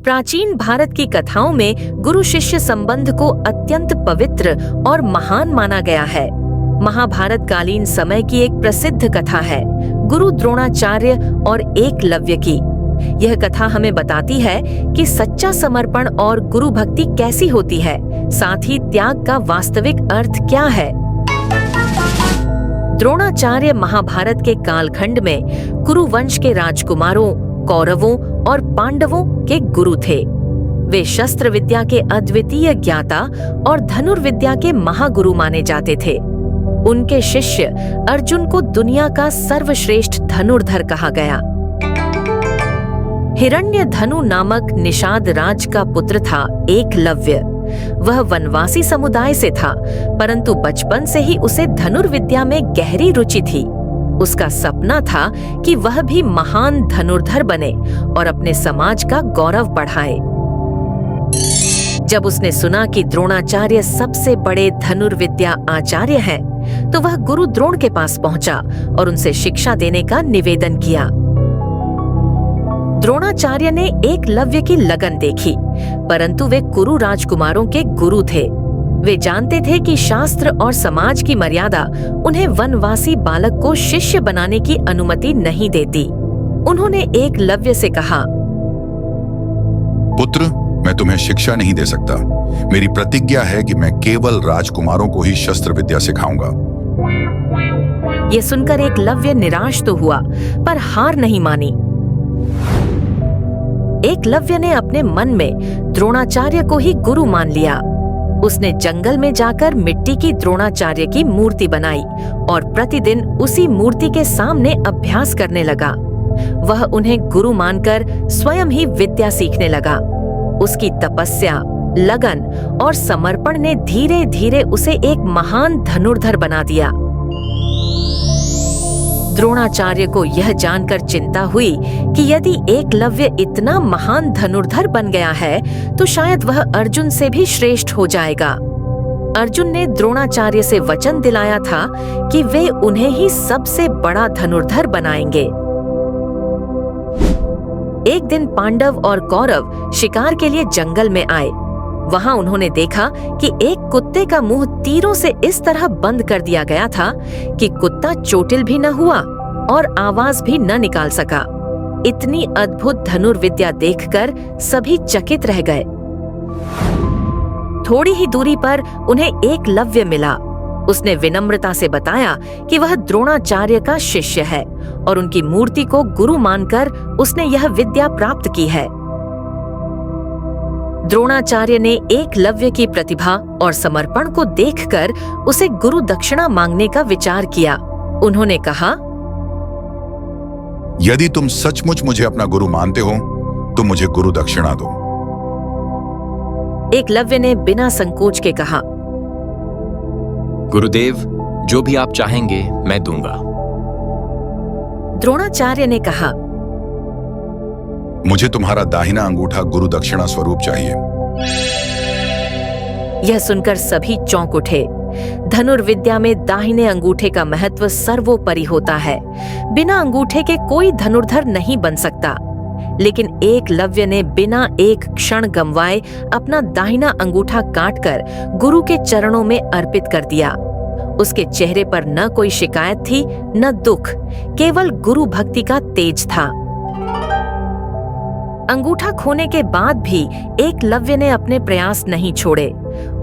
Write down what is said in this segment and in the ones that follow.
प्राचीन भारत की कथाओं में गुरु शिष्य संबंध को अत्यंत पवित्र और महान माना गया है। महाभारत कालीन समय की एक प्रसिद्ध कथा है गुरु द्रोणाचार्य और एकलव्य की। यह कथा हमें बताती है कि सच्चा समर्पण और गुरु भक्ति कैसी होती है, साथ ही त्याग का वास्तविक अर्थ क्या है। द्रोणाचार्य महाभारत के कालखंड में कुरु वंश के राजकुमारों, कौरवों और पांडवों के गुरु थे। वे शस्त्र विद्या के अद्वितीय ज्ञाता और धनुर्विद्या के महागुरु माने जाते थे। उनके शिष्य अर्जुन को दुनिया का सर्वश्रेष्ठ धनुर्धर कहा गया। हिरण्यधनु नामक निषाद राज का पुत्र था एकलव्य। वह वनवासी समुदाय से था, परंतु बचपन से ही उसे धनुर्विद्या में गहरी रुचि थी। उसका सपना था कि वह भी महान धनुर्धर बने और अपने समाज का गौरव बढ़ाए। जब उसने सुना कि द्रोणाचार्य सबसे बड़े धनुर्विद्या आचार्य हैं, तो वह गुरु द्रोण के पास पहुंचा और उनसे शिक्षा देने का निवेदन किया। द्रोणाचार्य ने एकलव्य की लगन देखी, परंतु वे कुरु राजकुमारों के गुरु थे। वे जानते थे कि शास्त्र और समाज की मर्यादा उन्हें वनवासी बालक को शिष्य बनाने की अनुमति नहीं देती। उन्होंने एकलव्य से कहा, पुत्र, मैं तुम्हें शिक्षा नहीं दे सकता। मेरी प्रतिज्ञा है कि मैं केवल राजकुमारों को ही शस्त्र विद्या सिखाऊंगा। यह सुनकर एकलव्य निराश तो हुआ, पर हार नहीं मानी। एकलव्य ने अपने मन में द्रोणाचार्य को ही गुरु मान लिया। उसने जंगल में जाकर मिट्टी की द्रोणाचार्य की मूर्ति बनाई और प्रतिदिन उसी मूर्ति के सामने अभ्यास करने लगा। वह उन्हें गुरु मानकर स्वयं ही विद्या सीखने लगा। उसकी तपस्या, लगन और समर्पण ने धीरे धीरे उसे एक महान धनुर्धर बना दिया। द्रोणाचार्य को यह जानकर चिंता हुई कि यदि एकलव्य इतना महान धनुर्धर बन गया है, तो शायद वह अर्जुन से भी श्रेष्ठ हो जाएगा। अर्जुन ने द्रोणाचार्य से वचन दिलाया था कि वे उन्हें ही सबसे बड़ा धनुर्धर बनाएंगे। एक दिन पांडव और कौरव शिकार के लिए जंगल में आए। वहां उन्होंने देखा कि एक कुत्ते का मुंह तीरों से इस तरह बंद कर दिया गया था कि कुत्ता चोटिल भी न हुआ और आवाज भी न निकाल सका। इतनी अद्भुत धनुर्विद्या देखकर सभी चकित रह गए। थोड़ी ही दूरी पर उन्हें एकलव्य मिला। उसने विनम्रता से बताया कि वह द्रोणाचार्य का शिष्य है और उनकी मूर्ति को गुरु मानकर उसने यह विद्या प्राप्त की है। द्रोणाचार्य ने एकलव्य की प्रतिभा और समर्पण को देखकर उसे गुरु दक्षिणा मांगने का विचार किया। उन्होंने कहा, यदि तुम सचमुच मुझे अपना गुरु मानते हो तो मुझे गुरु दक्षिणा दो। एकलव्य ने बिना संकोच के कहा, गुरुदेव, जो भी आप चाहेंगे मैं दूंगा। द्रोणाचार्य ने कहा, मुझे तुम्हारा दाहिना अंगूठा गुरु दक्षिणा स्वरूप चाहिए। यह सुनकर सभी चौंक उठे। धनुर्विद्या में दाहिने अंगूठे का महत्व सर्वोपरि होता है। बिना अंगूठे के कोई धनुर्धर नहीं बन सकता। लेकिन एकलव्य ने बिना एक क्षण गंवाए अपना दाहिना अंगूठा काटकर गुरु के चरणों में अर्पित कर दिया। उसके चेहरे पर न कोई शिकायत थी, न दुख, केवल गुरु भक्ति का तेज था। अंगूठा खोने के बाद भी एकलव्य ने अपने प्रयास नहीं छोड़े।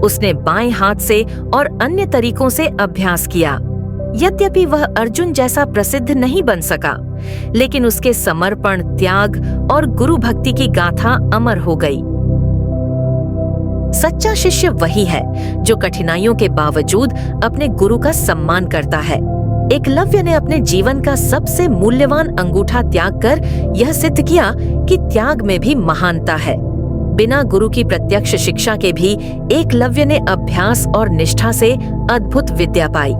उसने बाएं हाथ से और अन्य तरीकों से अभ्यास किया। यद्यपि वह अर्जुन जैसा प्रसिद्ध नहीं बन सका, लेकिन उसके समर्पण, त्याग और गुरु भक्ति की गाथा अमर हो गई। सच्चा शिष्य वही है जो कठिनाइयों के बावजूद अपने गुरु का सम्मान करता है। एकलव्य ने अपने जीवन का सबसे मूल्यवान अंगूठा त्याग कर यह सिद्ध किया कि त्याग में भी महानता है। बिना गुरु की प्रत्यक्ष शिक्षा के भी एकलव्य ने अभ्यास और निष्ठा से अद्भुत विद्या पाई।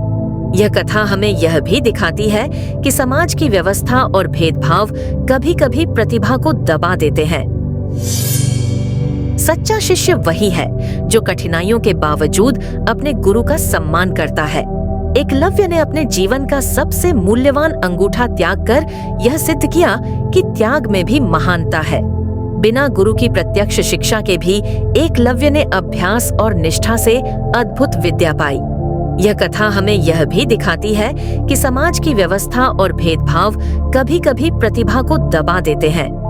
यह कथा हमें यह भी दिखाती है कि समाज की व्यवस्था और भेदभाव कभी-कभी प्रतिभा को दबा देते हैं। सच्चा शिष्य वही है जो कठिनाइयों के बावजूद अपने गुरु का सम्मान करता है। एकलव्य ने अपने जीवन का सबसे मूल्यवान अंगूठा त्याग कर यह सिद्ध किया कि त्याग में भी महानता है। बिना गुरु की प्रत्यक्ष शिक्षा के भी एकलव्य ने अभ्यास और निष्ठा से अद्भुत विद्या पाई। यह कथा हमें यह भी दिखाती है कि समाज की व्यवस्था और भेदभाव कभी-कभी प्रतिभा को दबा देते हैं।